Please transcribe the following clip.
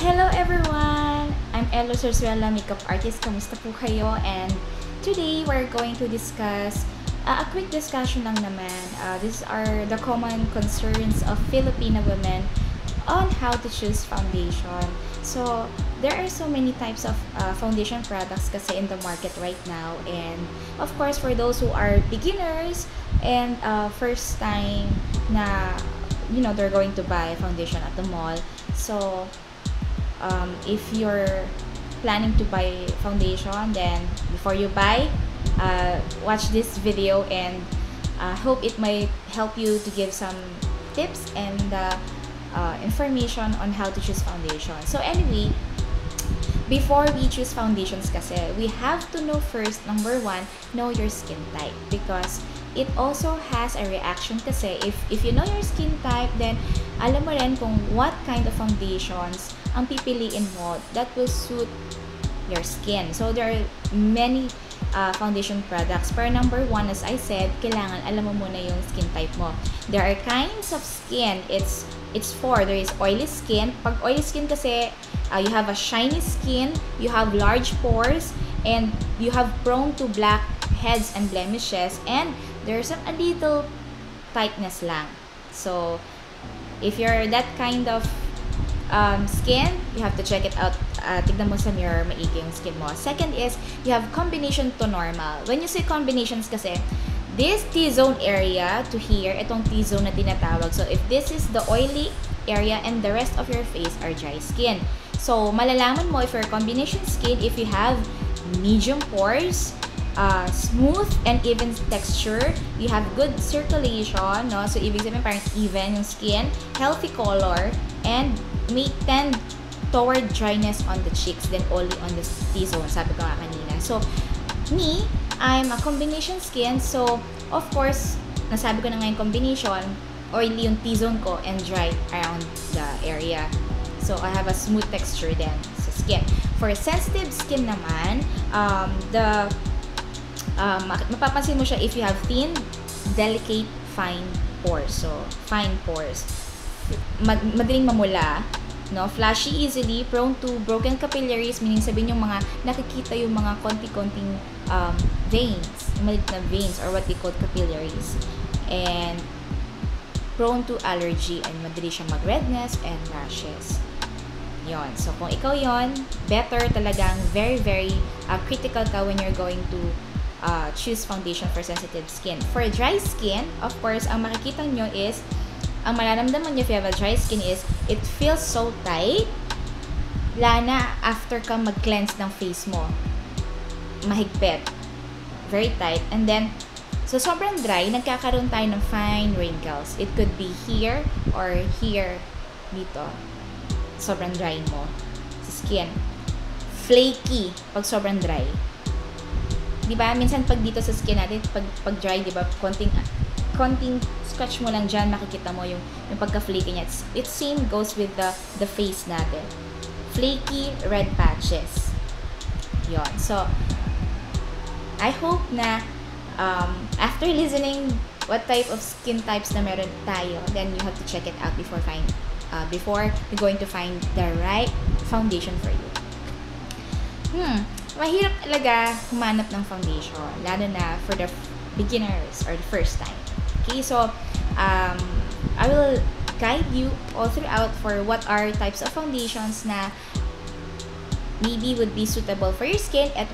Hello everyone! I'm Elo Sorsuela, makeup artist. Kamusta po kayo? And today we're going to discuss a quick discussion lang naman. These are the common concerns of Filipino women on how to choose foundation. So there are so many types of foundation products kasi in the market right now, and of course for those who are beginners and first time na they're going to buy foundation at the mall. So if you're planning to buy foundation, then before you buy, watch this video, and hope it might help you to give some tips and information on how to choose foundation. So anyway, before we choose foundations kasi, we have to know first, number one, know your skin type, because it also has a reaction kasi. If you know your skin type, then alam mo rin kung what kind of foundations ang pipiliin mo that will suit your skin. So there are many foundation products. Pero number one, as I said, kailangan alam mo muna yung skin type mo. There are kinds of skin. It's four. There is oily skin. Pag oily skin kasi, you have a shiny skin, you have large pores, and you have prone to blackheads and blemishes, and there's a little tightness lang. So if you're that kind of skin, you have to check it out. Tignan mo sa mirror, maigi yung skin mo. Second is, you have combination to normal. When you say combinations kasi, this T-zone area to here, itong T-zone na tinatawag. So if this is the oily area and the rest of your face are dry skin. So malalaman mo if you're combination skin if you have medium pores, smooth and even texture, you have good circulation, no? So ibig sabihin parang even yung skin, healthy color, and may tend toward dryness on the cheeks, then only on the T-zone, sabi ko nga kanina. So me, I'm a combination skin, so of course nasabi ko na nga yung combination, oily yung T-zone ko and dry around the area. So I have a smooth texture then sa skin. For sensitive skin naman, mapapansin mo siya if you have thin, delicate, fine pores. So, fine pores. Madaling mamula, no? Flashy easily, prone to broken capillaries, meaning sabihin yung mga nakikita yung mga konti-konting veins, maliit na veins, or what they call capillaries. And prone to allergy, and madali siyang mag-redness and rashes. Yon. So, kung ikaw yon, better talagang very, very critical ka when you're going to choose foundation for sensitive skin. For dry skin, of course, ang makikita nyo is, ang mararamdaman nyo if you have a dry skin is, it feels so tight, lana after ka mag-cleanse ng face mo. Mahigpit. Very tight. And then, so sobrang dry, nagkakaroon tayo ng fine wrinkles. It could be here or here, dito. Sobrang dry mo sa skin. Flaky pag sobrang dry. Diba? Minsan pag dito sa skin natin, pag dry, diba? Konting scratch mo lang dyan, makikita mo yung pagka-flaky niya. It same goes with the face natin. Flaky, red patches. Yon. So, I hope na after listening what type of skin types na meron tayo, then you have to check it out before you're going to find the right foundation for you. Mahirap talaga humanap ng foundation, lalo na for the beginners or the first time. Okay, so I will guide you all throughout for what are types of foundations na maybe would be suitable for your skin at